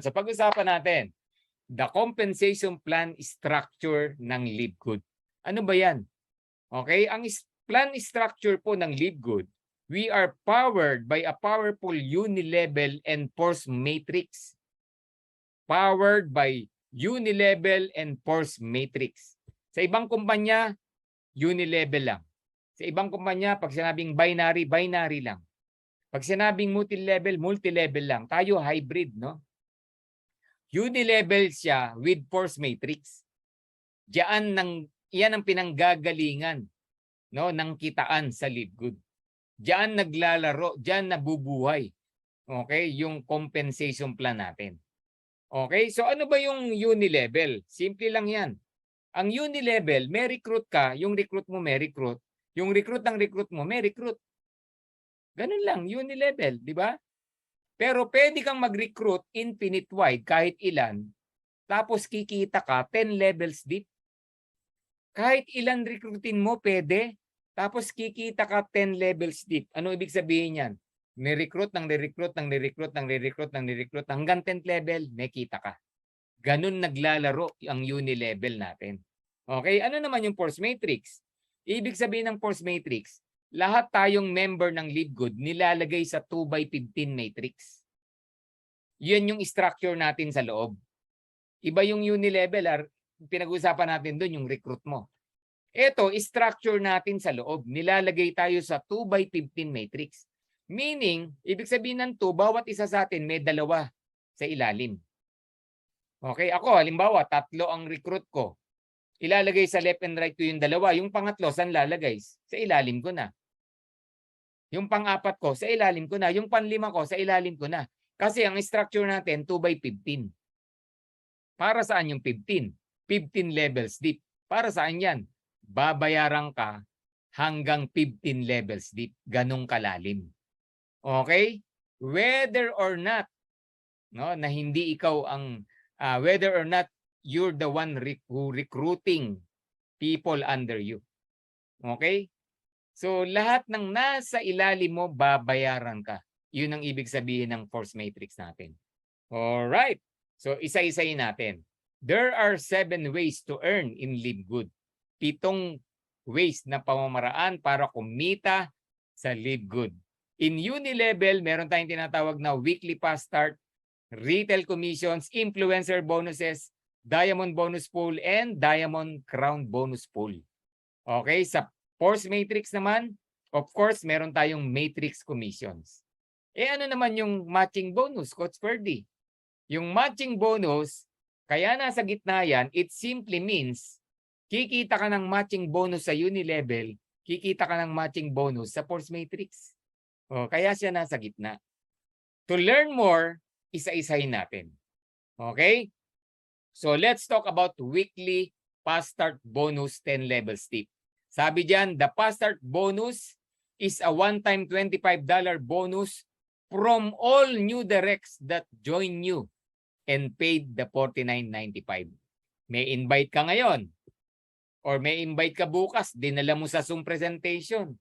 naman. So pag-usapan natin, the compensation plan structure ng LiveGood. Ano ba yan? Okay, ang plan structure po ng LiveGood, we are powered by a powerful unilevel and force matrix. Powered by unilevel and force matrix. Sa ibang kumpanya, unilevel lang. Sa ibang kumpanya, pag sinabing binary, binary lang. Pag sinabing multi-level, multi-level lang. Tayo hybrid, no? Unilevel siya with force matrix. Yan ang pinanggagalingan, no, ng kitaan sa LiveGood. Diyan naglalaro, diyan nabubuhay. Okay, yung compensation plan natin. Okay, so ano ba yung unilevel? Simple lang yan. Ang unilevel, may recruit ka, yung recruit mo may recruit, yung recruit ng recruit mo may recruit. Ganun lang, unilevel, di ba? Pero pwede kang mag-recruit infinite wide kahit ilan, tapos kikita ka 10 levels deep. Kahit ilan recruitin mo, pwede. Tapos kikita ka 10 levels deep. Ano ibig sabihin yan? Ni-recruit ng ni-recruit ng ni-recruit ng ni-recruit ng ni-recruit hanggang 10th level, may kita ka. Ganun naglalaro ang unilevel natin. Okay, ano naman yung force matrix? Ibig sabihin ng force matrix, lahat tayong member ng LiveGood nilalagay sa 2x15 matrix. Yan yung structure natin sa loob. Iba yung unilevel, pinag-uusapan natin doon yung recruit mo. Ito, structure natin sa loob. Nilalagay tayo sa 2x15 matrix. Meaning, ibig sabihin ng 2, bawat isa sa atin may dalawa sa ilalim. Okay, ako halimbawa, 3 ang recruit ko. Ilalagay sa left and right ko yung dalawa. Yung pangatlo, saan lalagay? Sa ilalim ko na. Yung pang-4 ko, sa ilalim ko na. Yung pang-5 ko, sa ilalim ko na. Kasi ang structure natin, 2x15. Para saan yung 15? 15 levels deep. Para saan yan? Babayaran ka hanggang 15 levels deep. Ganong kalalim. Okay? Whether or not, no, na hindi ikaw ang, whether or not you're the one who recruiting people under you. Okay? So, lahat ng nasa ilalim mo, babayaran ka. Yun ang ibig sabihin ng force matrix natin. Alright. So, isa-isayin natin. There are 7 ways to earn in LiveGood. 7 ways na pamamaraan para kumita sa LiveGood. In unilevel, meron tayong tinatawag na weekly fast start, retail commissions, influencer bonuses, diamond bonus pool, and diamond crown bonus pool. Okay, sa force matrix naman, of course, meron tayong matrix commissions. Ano naman yung matching bonus, Coach Ferdy? Yung matching bonus, kaya nasa gitna yan, it simply means kikita ka ng matching bonus sa unilevel, kikita ka ng matching bonus sa force matrix. Kaya siya nasa gitna. To learn more, isa-isahin natin. Okay? So let's talk about weekly fast start bonus 10 level steep. Sabi diyan, the fast start bonus is a one-time $25 bonus from all new directs that join you and paid the $49.95. May invite ka ngayon or may invite ka bukas, dinala mo sa Zoom presentation.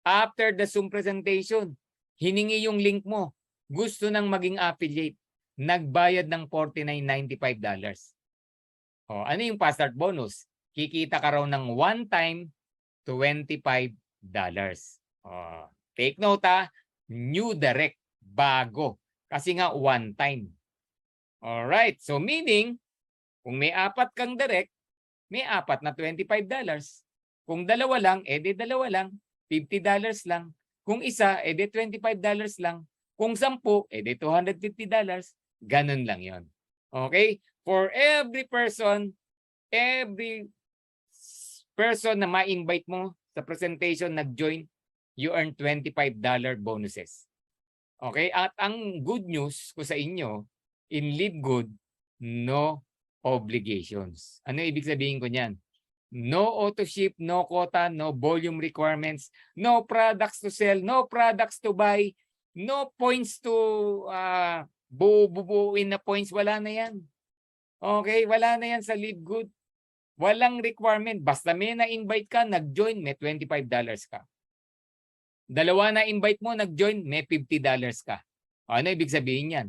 After the Zoom presentation, hiningi yung link mo. Gusto nang maging affiliate. Nagbayad ng $49.95. Ano yung fast start bonus? Kikita ka raw ng one-time $25. Take note new direct, bago. Kasi nga one time. Alright, so meaning, kung may 4 kang direct, may 4 na $25. Kung dalawa lang, edi dalawa lang. $50 lang. Kung isa, edi $25 lang. Kung 10, edi $250. Ganun lang yon. Okay? For every person na ma-invite mo sa presentation nag-join, you earn $25 bonuses. Okay? At ang good news ko sa inyo, in LiveGood, no obligations. Ano ibig sabihin ko niyan? No auto ship, no quota, no volume requirements, no products to sell, no products to buy, no points to bubuuin na points. Wala na yan. Okay? Wala na yan sa LiveGood. Walang requirement. Basta may na-invite ka, nag-join, may $25 ka. Dalawa na invite mo, nag-join, may $50 ka. Ano ibig sabihin yan?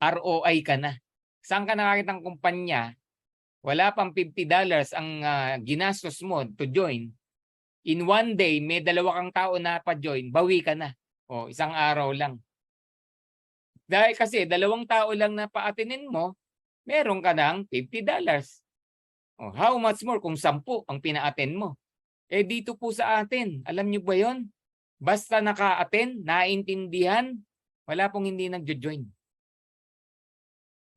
ROI ka na. Saan ka nakakita ng kumpanya? Wala pang $50 ang ginastos mo to join. In one day, may 2 kang tao na pa-join, bawi ka na. O, isang araw lang. Dahil kasi 2 tao lang na pa-attendin mo, meron ka ng $50. O, how much more kung 10 ang pina-attend mo? Eh dito po sa atin, alam nyo ba yon? Basta naka-attend, naintindihan, wala pong hindi nagjo-join.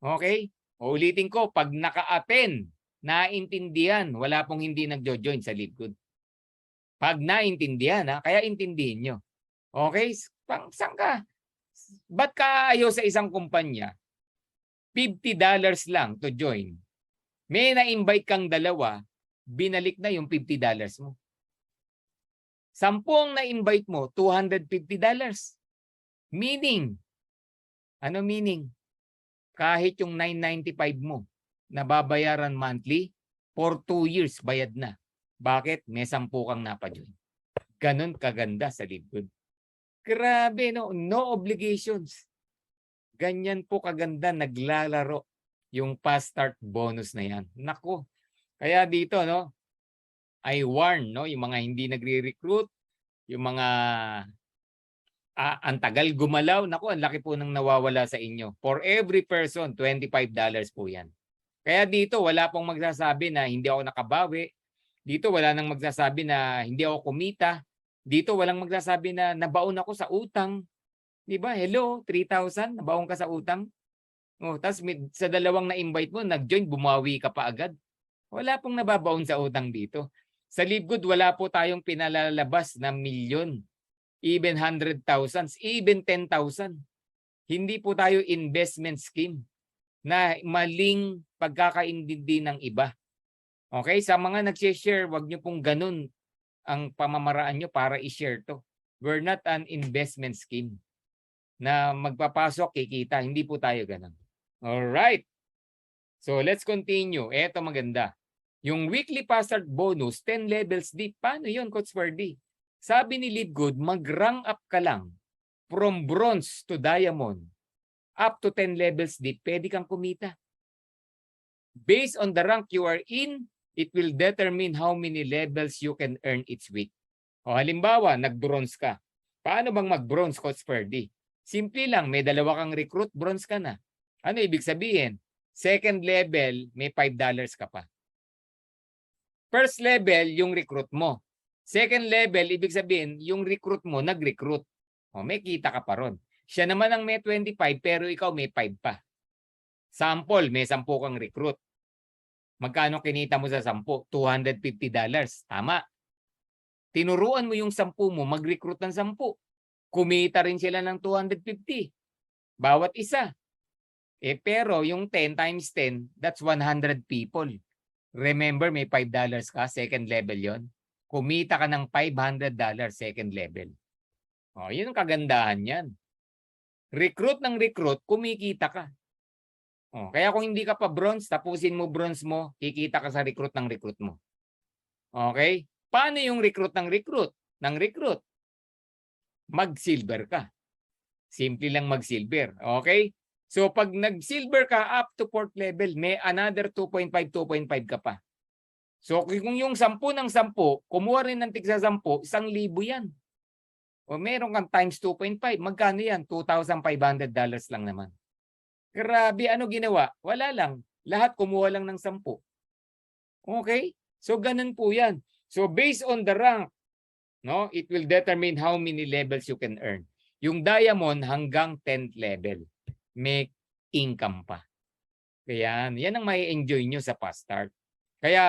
Okay? O, ulitin ko, pag naka-attend, naintindihan, wala pong hindi nagjo-join sa LiveGood. Pag naintindihan, kaya intindihin nyo. Okay? Saan ka? Ba't ka ayaw sa isang kumpanya? $50 lang to join. May na-invite kang 2, binalik na yung $50 mo. 10 na-invite mo, $250. Meaning, ano meaning? Kahit yung $995 mo, nababayaran monthly, for 2 years bayad na. Bakit? May 10 kang napajoin. Ganon kaganda sa LiveGood. Grabe, no? No obligations. Ganyan po kaganda naglalaro yung fast start bonus na yan. Nako. Kaya dito, no? I warn, no, yung mga hindi nagre-recruit, yung mga ang tagal gumalaw, naku, ang laki po nang nawawala sa inyo. For every person, $25 po yan. Kaya dito, wala pong magsasabi na hindi ako nakabawi. Dito, wala nang magsasabi na hindi ako kumita. Dito, walang magsasabi na nabaon ako sa utang. Di ba? Hello, 3,000, nabaon ka sa utang. Oh, tapos sa 2 na-invite mo, nag-join, bumawi ka pa agad. Wala pong nababaon sa utang dito. Sa LiveGood, wala po tayong pinalalabas na milyon, even 100,000, even 10,000. Hindi po tayo investment scheme na maling pagkakaintindi ng iba. Okay? Sa mga nag-share, wag nyo pong ganun ang pamamaraan nyo para i-share to. We're not an investment scheme na magpapasok, kikita. Hindi po tayo ganun. Alright. So, let's continue. Eto maganda. Yung weekly fast start bonus, 10 levels deep. Paano yun, Coach Ferdy? Sabi ni LiveGood, mag-rank up ka lang from bronze to diamond up to 10 levels deep. Pwede kang kumita. Based on the rank you are in, it will determine how many levels you can earn each week. O halimbawa, nag-bronze ka. Paano bang mag-bronze, Coach Ferdy? Simple lang, may 2 kang recruit, bronze ka na. Ano ibig sabihin? Second level, may $5 ka pa. First level, yung recruit mo. Second level, ibig sabihin, yung recruit mo, nag-recruit. O, may kita ka pa ron. Siya naman ang may 25, pero ikaw may 5 pa. Sample, may 10 kang recruit. Magkano kinita mo sa 10? $250. Tama. Tinuruan mo yung 10 mo, mag-recruit ng 10. Kumita rin sila ng 250. Bawat isa. Pero yung 10 times 10, that's 100 people. Remember, may $5 ka, second level yon. Kumita ka ng $500 second level. O, yun ang kagandahan yan. Recruit ng recruit, kumikita ka. O, kaya kung hindi ka pa bronze, tapusin mo bronze mo, kikita ka sa recruit ng recruit mo. Okay? Paano yung recruit ng recruit? Ng recruit? Mag-silver ka. Simple lang mag-silver. Okay? So pag nag-silver ka up to 4th level, may another 2.5 ka pa. So kung yung 10 ng 10, kumuha rin ng tigsa 10, 1,000 yan. O meron kang times 2.5, magkano yan? $2,500 lang naman. Grabe, ano ginawa? Wala lang. Lahat kumuha lang ng 10. Okay? So ganun po yan. So based on the rank, no, it will determine how many levels you can earn. Yung diamond hanggang 10th level. May income pa. Kaya yan ang may enjoy nyo sa fast start. Kaya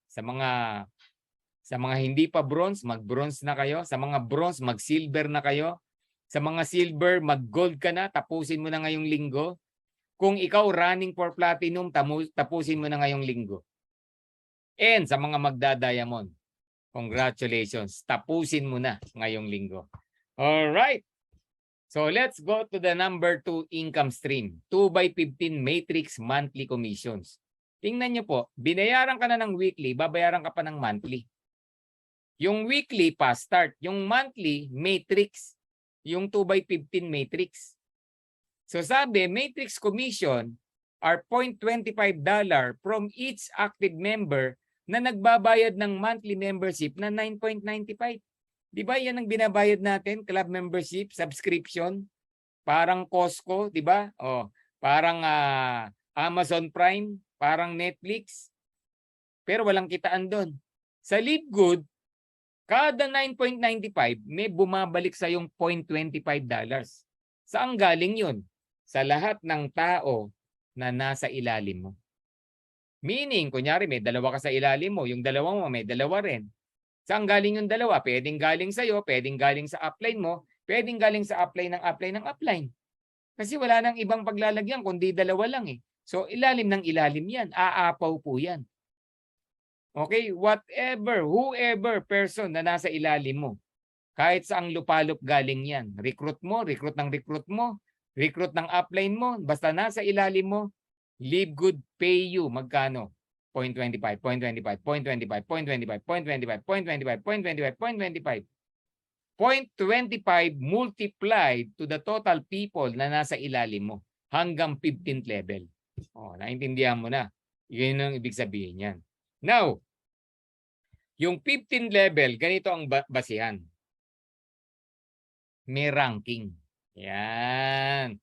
sa mga hindi pa bronze, mag-bronze na kayo. Sa mga bronze, mag-silver na kayo. Sa mga silver, mag-gold ka na. Tapusin mo na ngayong linggo. Kung ikaw running for platinum, tapusin mo na ngayong linggo. And sa mga magda-diamond, congratulations. Tapusin mo na ngayong linggo. Alright. So let's go to the number 2 income stream. 2x15 matrix monthly commissions. Tingnan nyo po, binayaran ka na ng weekly, babayaran ka pa ng monthly. Yung weekly fast start, yung monthly matrix, yung 2x15 matrix. So sabi, matrix commission are $0.25 from each active member na nagbabayad ng monthly membership na 9.95. Di ba yan ang binabayad natin, club membership, subscription? Parang Costco, di ba? O, parang Amazon Prime, parang Netflix. Pero walang kitaan doon. Sa Live Good, kada 9.95 may bumabalik sa yung $0.25. Saan galing yun? Sa lahat ng tao na nasa ilalim mo. Meaning, kunyari may dalawa ka sa ilalim mo, yung dalawa mo may dalawa rin. Saan galing yung dalawa? Pwedeng galing sa'yo, pwedeng galing sa upline mo, pwedeng galing sa upline ng upline ng upline. Kasi wala nang ibang paglalagyan kundi dalawa lang eh. So ilalim ng ilalim yan, aapaw po yan. Okay, whatever, whoever person na nasa ilalim mo, kahit saang lupalop galing yan, recruit ng upline mo, basta nasa ilalim mo, Live Good pay you, magkano? 0.25, 0.25, 0.25, 0.25, 0.25, 0.25, 0.25, 0.25. 0.25 multiplied to the total people na nasa ilalim mo hanggang 15th level. Oh, naintindihan mo na. Yun ang ibig sabihin yan. Now, yung 15th level, ganito ang basihan. May ranking. Yan.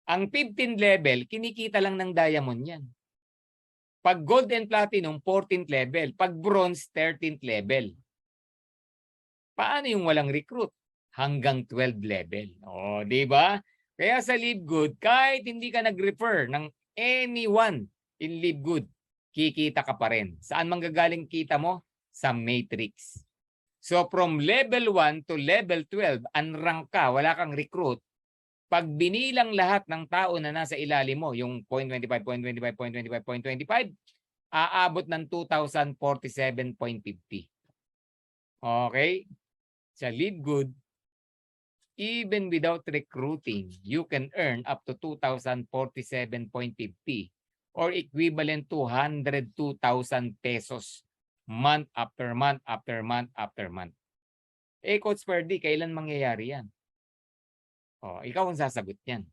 Ang 15th level, kinikita lang ng diamond yan. Pag gold and platinum, 14th level. Pag bronze, 13th level. Paano yung walang recruit? Hanggang 12th level. O, di ba? Kaya sa Live Good, kahit hindi ka nag-refer ng anyone in Live Good, kikita ka pa rin. Saan manggagaling kita mo? Sa matrix. So from level 1 to level 12, unrank ka, wala kang recruit. Pag binilang lahat ng tao na nasa ilalim mo, yung 0.25, 0.25, 0.25, 0.25, aabot ng 2,047.50. Okay? Sa Live Good, even without recruiting, you can earn up to 2,047.50 or equivalent to 102,000 pesos month after month after month after month. Eh, Coach Ferdy, kailan mangyayari yan? O, ikaw ang sasagot yan.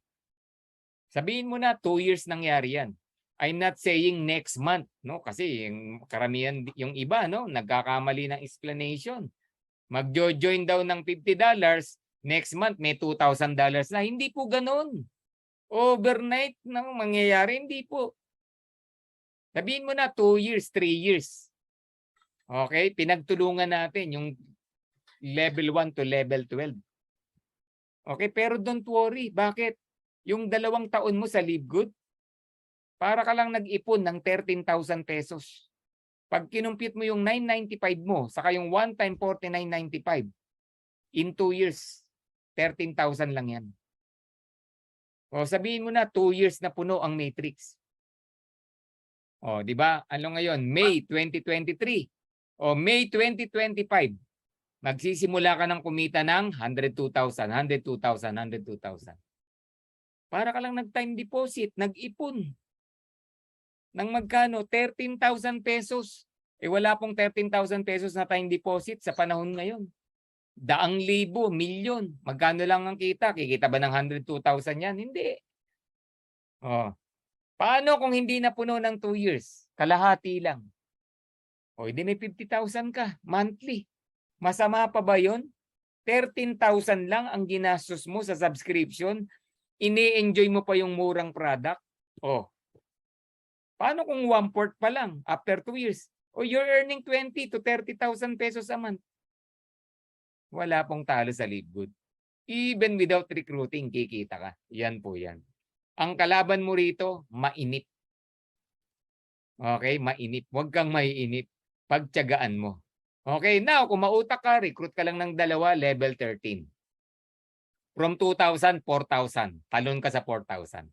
Sabihin mo na 2 years nangyari yan. I'm not saying next month, no? Kasi yung karamihan, yung iba, no, nagkakamali ng explanation. Magjo-join daw ng $50, next month may $2,000 na. Hindi po ganoon. Overnight nang mangyayari, hindi po. Sabihin mo na 2 years, 3 years. Okay, pinagtulungan natin yung level 1 to level 12. Okay, pero don't worry. Bakit? Yung 2 taon mo sa Live Good, para ka lang nag-ipon ng 13,000 pesos. Pag kinumpit mo yung 995 mo, saka yung one time 49.95, in 2 years, 13,000 lang yan. O sabihin mo na 2 years na puno ang matrix. O, di ba? Ano ngayon? May 2023. O May 2025. Magsisimula ka ng kumita ng 102,000, 102,000, 102,000. Para ka lang nag-time deposit, nag-ipon. Nang magkano? 13,000 pesos. Eh wala pong 13,000 pesos na time deposit sa panahon ngayon. Daang libo, milyon. Magkano lang ang kita? Kikita ba ng 102,000 yan? Hindi. Oh. Paano kung hindi na puno ng 2 years? Kalahati lang. O, hindi may 50,000 ka monthly. Masama pa ba yun? 13,000 lang ang ginastos mo sa subscription. Ini-enjoy mo pa yung murang product. Oh. Paano kung 1/4 pa lang after 2 years? O you're earning 20 to 30,000 pesos a month. Wala pong talo sa Live Good. Even without recruiting, kikita ka. Yan po yan. Ang kalaban mo rito, mainit. Okay, mainit. Huwag kang maiinit. Pagtiyagaan mo. Okay, now kung mautak ka, recruit ka lang ng 2, level 13. From 2,000, 4,000. Talon ka sa 4,000.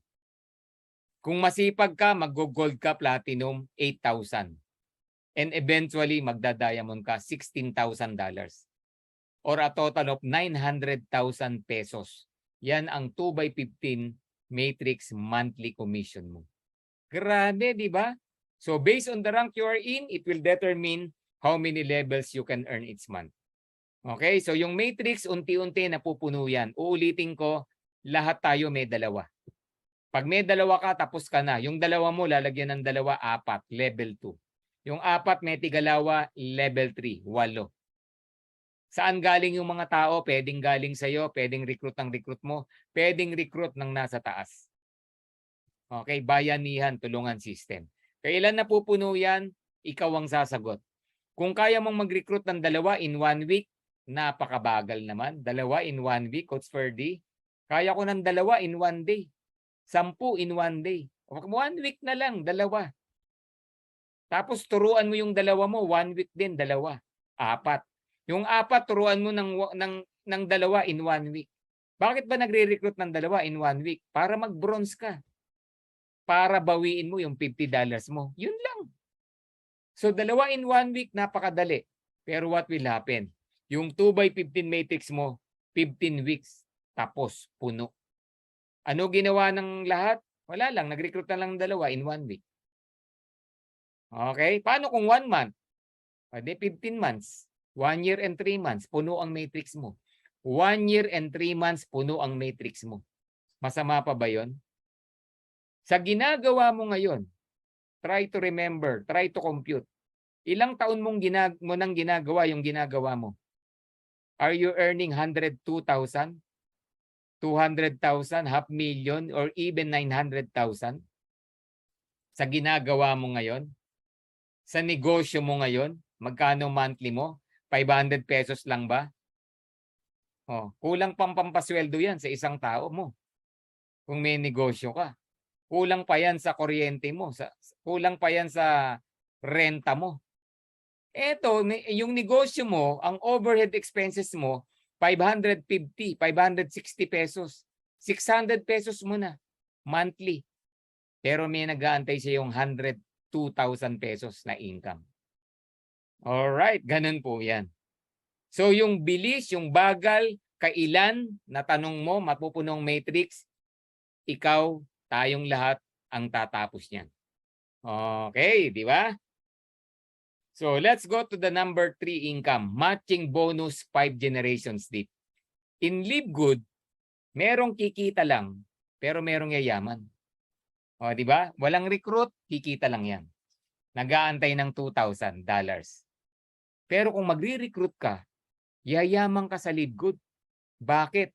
Kung masipag ka, mag-gold ka, platinum, 8,000. And eventually, magda-diamond ka, $16,000. Or a total of 900,000 pesos. Yan ang 2x15 matrix monthly commission mo. Grabe, di ba? So based on the rank you are in, it will determine how many levels you can earn each month. Okay, so yung matrix, unti-unti napupuno yan. Uulitin ko, lahat tayo may dalawa. Pag may dalawa ka, tapos ka na. Yung dalawa mo, lalagyan ng dalawa, 4, level 2. Yung 4, may tigalawa, level 3, 8. Saan galing yung mga tao? Pwedeng galing sa'yo, pwedeng recruit ng recruit mo, pwedeng recruit ng nasa taas. Okay, bayanihan, tulungan system. Kailan napupuno yan? Ikaw ang sasagot. Kung kaya mong mag-recruit ng dalawa in 1 week, napakabagal naman. Dalawa in 1 week, Coach Ferdy. Kaya ko ng dalawa in 1 day. 10 in 1 day. 1 week na lang, dalawa. Tapos turuan mo yung dalawa mo, 1 week din, dalawa. 4. Yung 4, turuan mo ng dalawa in 1 week. Bakit ba nagre-recruit ng dalawa in 1 week? Para mag-bronze ka. Para bawiin mo yung $50 mo. Yun lang. So dalawa in 1 week, napakadali. Pero what will happen? Yung 2x15 matrix mo, 15 weeks. Tapos, puno. Ano ginawa ng lahat? Wala lang. Nag-recruit na lang dalawa in 1 week. Okay? Paano kung 1 month? Pwede 15 months. 1 year and 3 months. Puno ang matrix mo. 1 year and 3 months, puno ang matrix mo. Masama pa ba yun? Sa ginagawa mo ngayon, try to remember, try to compute. Ilang taon mo nang ginagawa yung ginagawa mo? Are you earning 102,000? 200,000, $500,000, or even 900,000? Sa ginagawa mo ngayon? Sa negosyo mo ngayon? Magkano monthly mo? 500 pesos lang ba? Oh, kulang pang pampasweldo yan sa isang tao mo. Kung may negosyo ka. Kulang pa yan sa kuryente mo. Kulang pa yan sa renta mo. Eto, yung negosyo mo, ang overhead expenses mo, 550, 560 pesos. 600 pesos mo na monthly. Pero may nag-aantay sa yung 102,000 pesos na income. Alright, ganun po yan. So yung bilis, yung bagal, kailan na tanong mo, mapupunong matrix, ikaw, tayong lahat ang tatapos niyan. Okay, di ba? So let's go to the number 3 income, matching bonus 5 generations deep. In Live Good, merong kikita lang, pero merong yayaman. O, di ba? Walang recruit, kikita lang yan. Nag-aantay ng $2,000. Pero kung magre-recruit ka, yayaman ka sa Live Good. Bakit?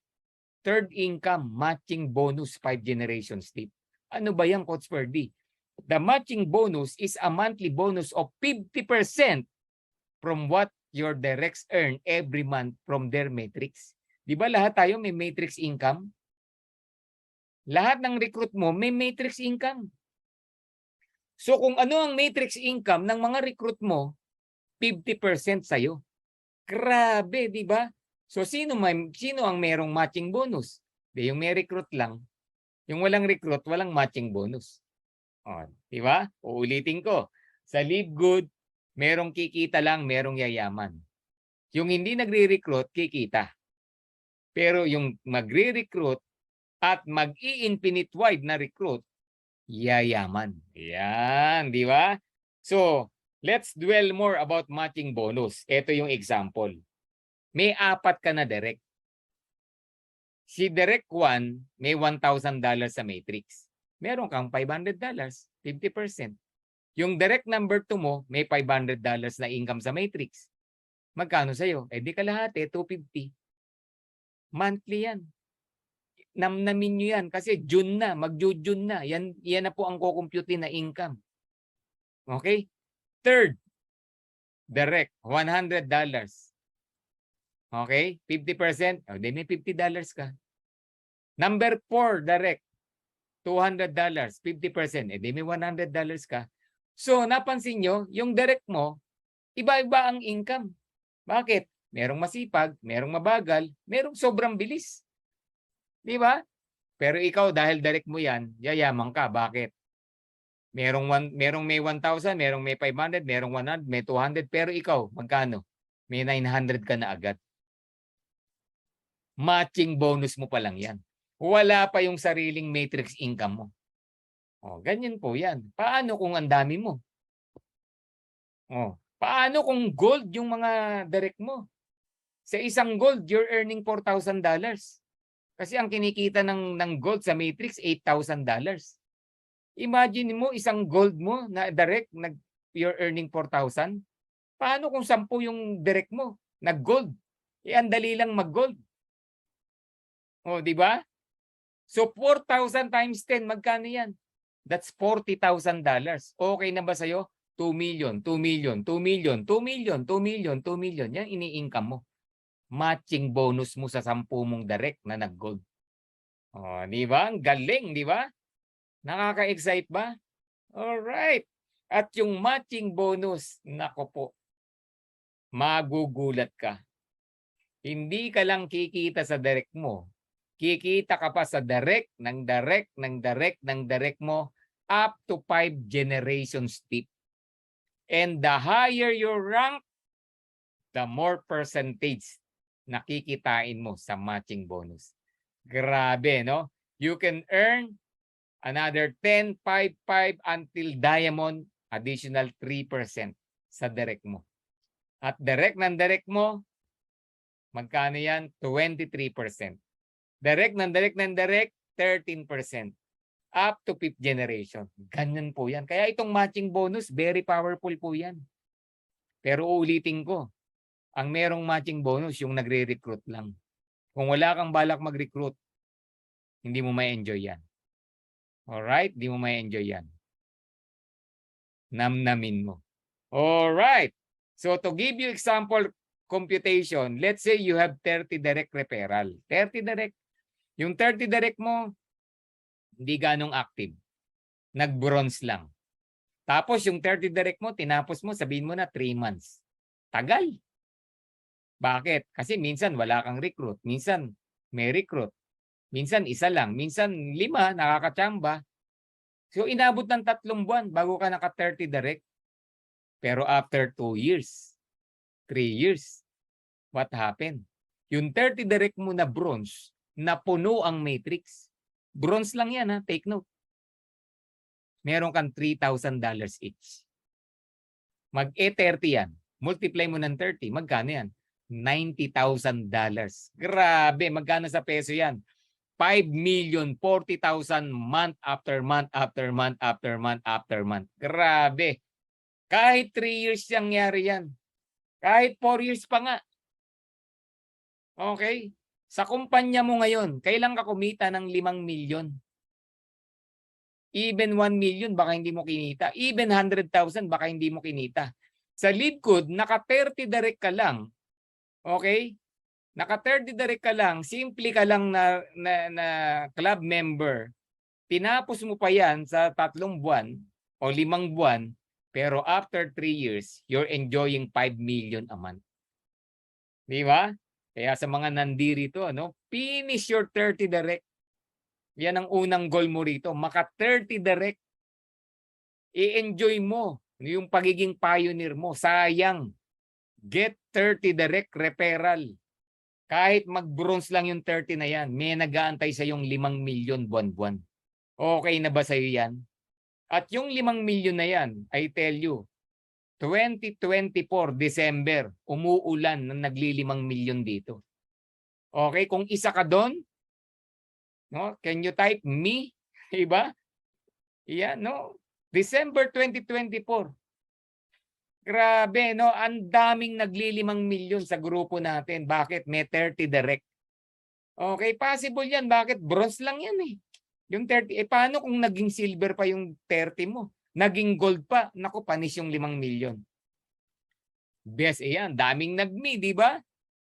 Third income, matching bonus 5 generations deep. Ano ba yan, Coach Ferdy? The matching bonus is a monthly bonus of 50% from what your directs earn every month from their matrix. Di ba lahat tayo may matrix income? Lahat ng recruit mo may matrix income. So kung ano ang matrix income ng mga recruit mo, 50% sa'yo. Grabe, di ba? So sino ang merong matching bonus? Di yung may recruit lang. Yung walang recruit, walang matching bonus. O, di ba? Uulitin ko. Sa Live Good, merong kikita lang, merong yayaman. Yung hindi nagre-recruit, kikita. Pero yung magre-recruit at mag-i-infinite wide na recruit, yayaman. Yan, di ba? So, let's dwell more about matching bonus. Ito yung example. May 4 ka na direct. Si direct 1, may $1,000 sa matrix. Meron kang $500, 50%. Yung direct number 2 mo, may $500 na income sa matrix. Magkano sa'yo? Eh di kalahati, 250. Monthly yan. Namnamin nyo yan kasi June na, mag-June na. Yan na po ang kukumputin na income. Okay? Third, direct, $100. Okay? 50%. O, di may $50 ka. Number 4, direct, $200. 50%. Eh, di may $100 ka. So, napansin nyo, yung direct mo, iba-iba ang income. Bakit? Merong masipag, merong mabagal, merong sobrang bilis. Di ba? Pero ikaw, dahil direct mo yan, yayaman ka. Bakit? Merong may 1,000, merong may 500, merong 100, may 200, pero ikaw, magkano? May 900 ka na agad. Matching bonus mo pa lang yan. Wala pa yung sariling matrix income mo. O, ganyan po yan. Paano kung ang dami mo? O, paano kung gold yung mga direct mo? Sa isang gold, you're earning $4,000. Kasi ang kinikita ng gold sa Matrix, $8,000. Imagine mo, isang gold mo na direct, you're earning 4,000. Paano kung 10 yung direct mo, nag-gold? Ang dali lang mag-gold. O, di ba? So, 4,000 times 10, magkano yan? That's $40,000. Okay na ba sa'yo? 2 million, 2 million, 2 million, 2 million, 2 million, 2 million. Yan ini-income mo. Matching bonus mo sa 10 mong direct na nag-gold. O, di ba? Ang galing, di ba? Nakaka-excite ba? Alright. At yung matching bonus, nako po, magugulat ka. Hindi ka lang kikita sa direct mo. Kikita ka pa sa direct, ng direct, ng direct, ng direct mo up to 5 generations deep. And the higher your rank, the more percentage nakikitain mo sa matching bonus. Grabe, no? You can earn another 10, 5, 5 until diamond, additional 3% sa direct mo. At direct ng direct mo, magkano yan? 23%. Direct ng direct ng direct, 13%. Up to 5th generation. Ganyan po yan. Kaya itong matching bonus, very powerful po yan. Pero uulitin ko, ang merong matching bonus, yung nagre-recruit lang. Kung wala kang balak mag-recruit, hindi mo ma-enjoy yan. Alright? Hindi mo ma-enjoy yan. Namnamin mo. Alright. So to give you example computation, let's say you have 30 direct referral. 30 direct. Yung 30 direct mo, hindi ganong active. Nag-bronze lang. Tapos yung 30 direct mo, tinapos mo, sabihin mo na 3 months. Tagal. Bakit? Kasi minsan wala kang recruit. Minsan may recruit. Minsan isa lang. Minsan 5, nakakachamba. So inabot ng 3 buwan bago ka naka 30 direct. Pero after 2 years, 3 years, what happened? Yung 30 direct mo na bronze, napuno ang matrix. Bronze lang yan, ha? Take note. Meron kang $3,000 each. Mag-30 yan. Multiply mo ng 30. Magkano yan? $90,000. Grabe. Magkano sa peso yan? 5,040,000 month after month after month after month after month. Grabe. Kahit 3 years yang nangyari yan. Kahit 4 years pa nga. Okay? Sa kumpanya mo ngayon, kailan ka kumita ng 5 milyon? Even 1 million, baka hindi mo kinita. Even 100,000, baka hindi mo kinita. Sa LiveGood, naka-30 direct ka lang. Okay? Naka-30 direct ka lang, simple ka lang na club member. Tinapos mo pa yan sa 3 buwan o 5 buwan, pero after 3 years, you're enjoying 5 million a month. Di ba? Kaya sa mga nandirito, finish your 30 direct. Yan ang unang goal mo rito. Maka 30 direct. I-enjoy mo yung pagiging pioneer mo. Sayang. Get 30 direct referral. Kahit mag-bronze lang yung 30 na yan, may nag-aantay sa yung 5 milyon buwan-buwan. Okay na ba sa'yo yan? At yung 5 milyon na yan, I tell you, 2024 December, umuulan ng nagli-5 milyon dito. Okay, kung isa ka doon, can you type me? Diba? Yan, December 2024. Grabe, ang daming nagli-5 milyon sa grupo natin. Bakit? May 30 direct. Okay, possible yan. Bakit? Bronze lang yan eh. Yung 30, paano kung naging silver pa yung 30 mo? Naging gold pa, naku, panis yung 5 milyon. Best, yan, daming nag-me, di ba?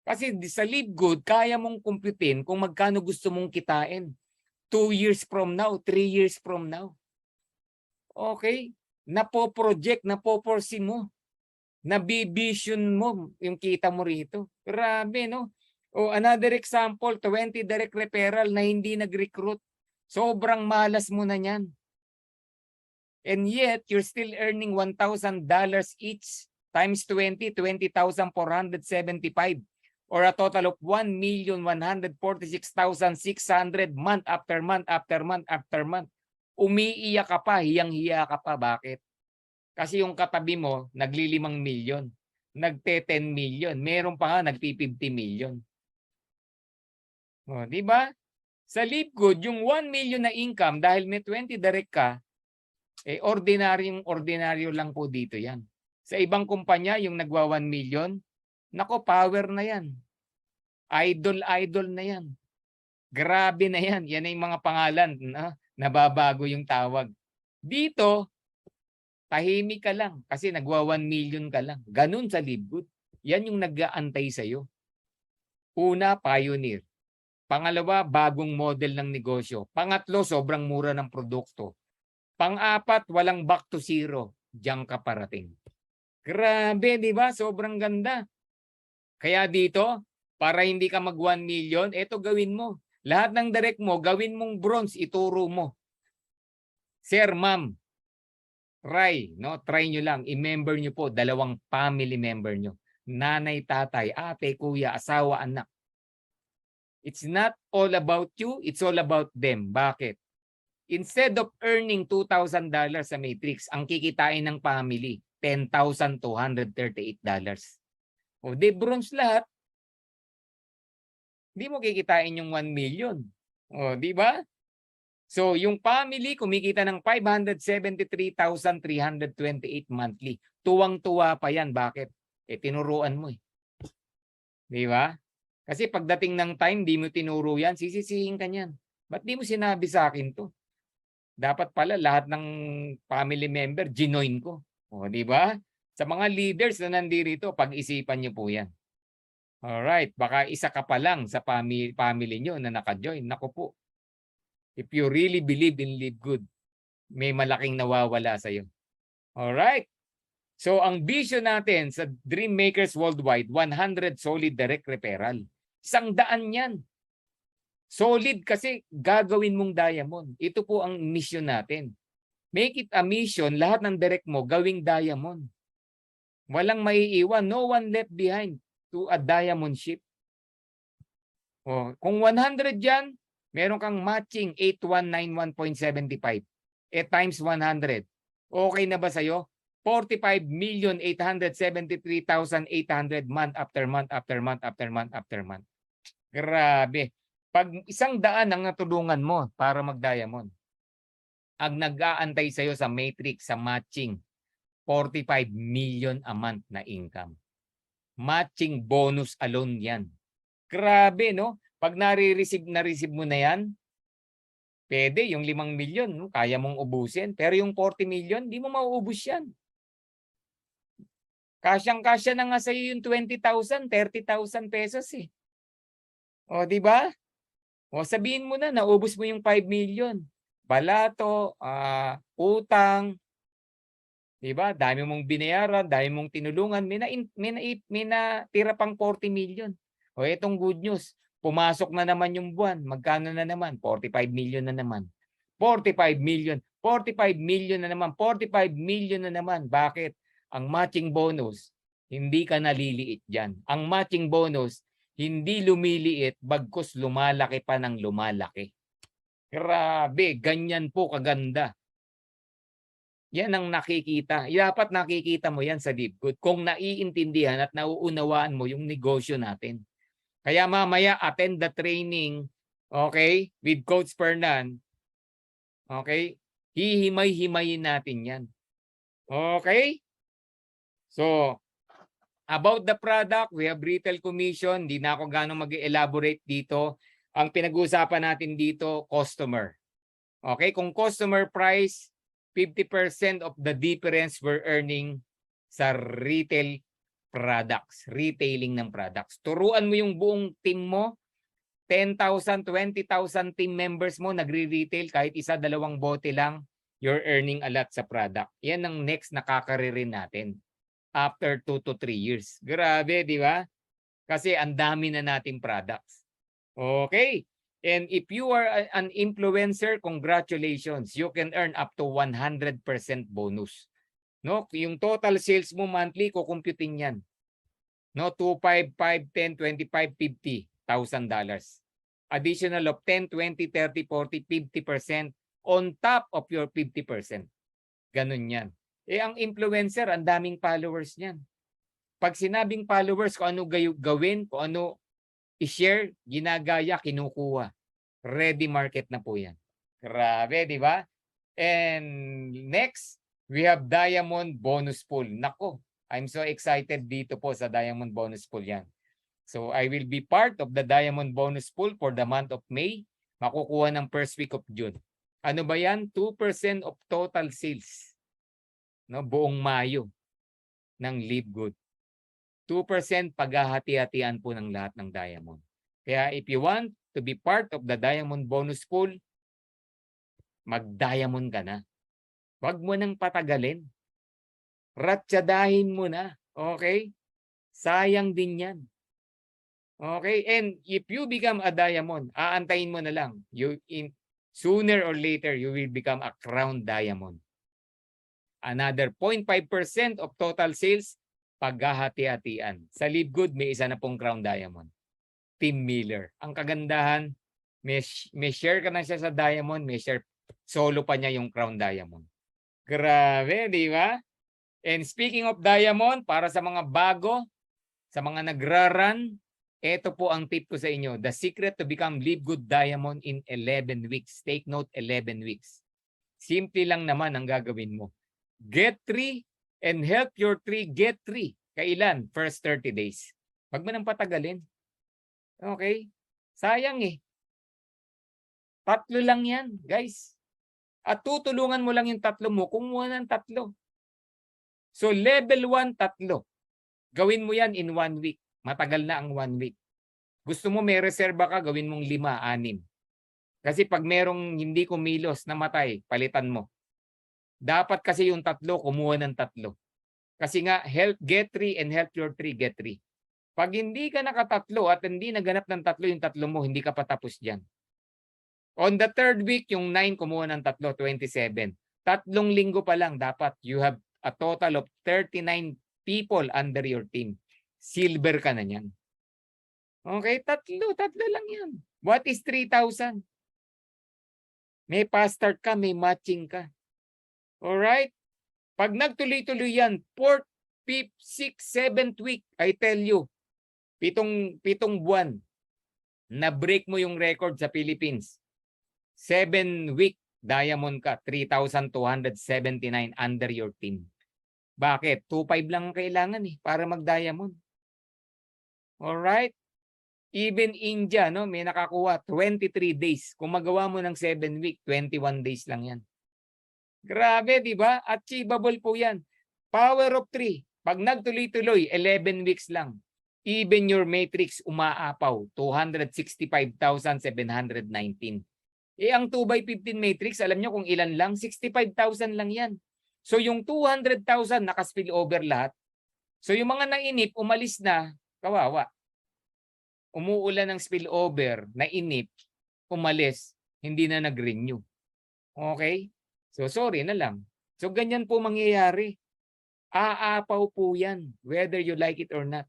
Kasi sa LiveGood, kaya mong kumputin kung magkano gusto mong kitain. 2 years from now, 3 years from now. Okay? Napo-project, napo-foresee mo. Nabivision mo yung kita mo rito. Grabe, no? O another example, 20 direct referral na hindi nag-recruit. Sobrang malas mo na yan. And yet, you're still earning $1,000 each times 20, 20,475 or a total of 1,146,600 month after month after month after month. Umiiyak ka pa, hiyang-hiya ka pa. Bakit? Kasi yung katabi mo, nagli-5 milyon, nagte-10 milyon, meron pa nga nagpi-50 milyon. O, di ba? Sa Livegood, yung 1 million na income, dahil may 20 direct ka, ordinaryo lang po dito yan. Sa ibang kumpanya, yung nagwa 1 million, nako, power na yan. Idol na yan. Grabe na yan. Yan ay mga pangalan. Nababago yung tawag. Dito, tahimik ka lang kasi nagwa 1 million ka lang. Ganun sa Livegood. Yan yung nag-aantay sa'yo. Una, pioneer. Pangalawa, bagong model ng negosyo. Pangatlo, sobrang mura ng produkto. Pang-apat, walang back to zero. Diyan ka parating. Grabe, di ba? Sobrang ganda. Kaya dito, para hindi ka mag 1 million, eto gawin mo. Lahat ng direct mo, gawin mong bronze, ituro mo. Sir, ma'am, try nyo lang. I-member nyo po, 2 family member nyo. Nanay, tatay, ate, kuya, asawa, anak. It's not all about you, it's all about them. Bakit? Instead of earning $2,000 sa Matrix, ang kikitain ng family, $10,238. O di bronze lahat. Di mo kikitain yung 1 million. O di ba? So yung family kumikita ng 573,328 monthly. Tuwang-tuwa pa yan. Bakit? Tinuruan mo eh. Di ba? Kasi pagdating ng time, di mo tinuro yan, sisisihin ka niyan. Ba't di mo sinabi sa akin to? Dapat pala lahat ng family member, ginoin ko. O, di ba? Sa mga leaders na nandito, pag-isipan niyo po yan. Alright, baka isa ka pa lang sa family nyo na naka-join. Naku po. If you really believe in Livegood, may malaking nawawala sa'yo. Alright. So, ang vision natin sa Dream Makers Worldwide, 100 solid direct referral. 100 yan. Solid kasi gagawin mong diamond. Ito po ang mission natin. Make it a mission, lahat ng direct mo gawing diamond. Walang maiiwan, no one left behind to a diamond ship. O, kung 100 yan, meron kang matching 8191.75. Times 100. Okay na ba sa'yo? 45,873,800 month after month after month after month after month. Grabe. Pag 100 ang natulungan mo para mag-diamond, ang nag-aantay sa'yo sa matrix, sa matching, 45 million a month na income. Matching bonus alone yan. Grabe, no? Pag na-receive mo na yan, pwede yung 5 million, no? Kaya mong ubusin. Pero yung 40 million, di mo mauubos yan. Kasyang-kasya na nga sa'yo yung 20,000, 30,000 pesos eh. O, di ba? O, sabihin mo na, naubos mo yung 5 million. Balato, utang, di ba? Dami mong binayaran, dami mong tinulungan, may natira pang 40 million. O, etong good news, pumasok na naman yung buwan. Magkano na naman? 45 million na naman. 45 million, 45 million na naman, 45 million na naman. Bakit? Ang matching bonus, hindi ka naliliit dyan. Ang matching bonus, hindi lumiliit, bagkus lumalaki pa ng lumalaki. Grabe, ganyan po kaganda. Yan ang nakikita. Dapat nakikita mo yan sa Livegood kung naiintindihan at nauunawaan mo yung negosyo natin. Kaya mamaya, attend the training, okay, with Coach Fernan. Okay? Hihimay-himayin natin yan. Okay? So, about the product, we have retail commission. Hindi na ako gano'ng mag-elaborate dito. Ang pinag-uusapan natin dito, customer. Okay? Kung customer price, 50% of the difference we're earning sa retail products, retailing ng products. Turuan mo yung buong team mo, 10,000, 20,000 team members mo, nagre-retail, kahit isa, 2 bote lang, you're earning a lot sa product. Yan ang next na kakaririn natin after 2 to 3 years. Grabe, di ba? Kasi ang dami na nating products. Okay. And if you are an influencer, congratulations. You can earn up to 100% bonus. No, yung total sales mo monthly, kukumputin yan. No, 2, 5, 5, 10, 25, $50,000. Additional of 10, 20, 30, 40, 50% on top of your 50%. Ganun yan. Ang influencer, ang daming followers niyan. Pag sinabing followers, kung ano gawin, kung ano i-share, ginagaya, kinukuha. ready market na po yan. Grabe, di ba? And next, we have Diamond Bonus Pool. Nako, I'm so excited dito po sa Diamond Bonus Pool yan. So I will be part of the Diamond Bonus Pool for the month of May. Makukuha ng first week of June. Ano ba yan? 2% of total sales. No, buong Mayo ng Live Good. 2% paghahati-hatian po ng lahat ng Diamond. Kaya if you want to be part of the Diamond Bonus Pool, mag-diamond ka na. Huwag mo nang patagalin. Ratsadahin mo na. Okay? Sayang din yan. Okay? And if you become a diamond, aantayin mo na lang. Sooner or later, you will become a crown diamond. Another 0.5% of total sales, paghahati-hatian. Sa Live Good, may isa na pong crown diamond. Tim Miller. Ang kagandahan, may share ka na siya sa diamond, may share solo pa niya yung crown diamond. Grabe, di ba? And speaking of diamond, para sa mga bago, sa mga nagra-run, ito po ang tip ko sa inyo. The secret to become Live Good Diamond in 11 weeks. Take note, 11 weeks. Simple lang naman ang gagawin mo. Get 3 and help your 3 get 3. Kailan? First 30 days. Huwag mo nang patagalin. Okay? Sayang eh. 3 lang yan, guys. At tutulungan mo lang yung 3 mo, kumuha ng 3. So level 1, 3. Gawin mo yan in 1 week. Matagal na ang 1 week. Gusto mo may reserba ka, gawin mong 5, 6. Kasi pag merong hindi kumilos, namatay, palitan mo. Dapat kasi yung 3, kumuha ng 3. Kasi nga, help get 3 and help your 3 get 3. Pag hindi ka nakatatlo at hindi naganap ng 3 yung 3 mo, hindi ka patapos dyan. On the 3rd week, yung 9 kumuha ng 3, 27. 3 linggo pa lang, dapat you have a total of 39 people under your team. Silver ka na yan. Okay, 3 lang yan. What is 3,000? May pa-start ka, may matching ka. Alright? Pag nagtuloy-tuloy yan, 4th, 5th, 6th, 7th week, I tell you, 7 buwan, na-break mo yung record sa Philippines. 7 week, diamond ka, 3,279 under your team. Bakit? 2.5 lang ang kailangan para mag-diamond. Alright? Even India, no, may nakakuha 23 days. Kung magawa mo ng 7 week, 21 days lang yan. Grabe, di ba? Achievable po yan. Power of 3. Pag nagtuloy-tuloy, 11 weeks lang. Even your matrix umaapaw, 265,719. Ang 2x15 matrix, alam nyo kung ilan lang? 65,000 lang yan. So yung 200,000 naka-spill over lahat. So yung mga nainip, umalis na, kawawa. Umuulan ng spillover, nainip, umalis, hindi na nag-renew. Okay? So sorry na lang. So ganyan po mangyayari. Aapaw po yan, whether you like it or not.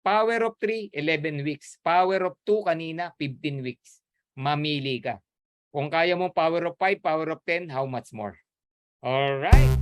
Power of 3, 11 weeks. Power of 2 kanina, 15 weeks. Mamili ka. Kung kaya mo power of 5, power of 10, how much more? Alright.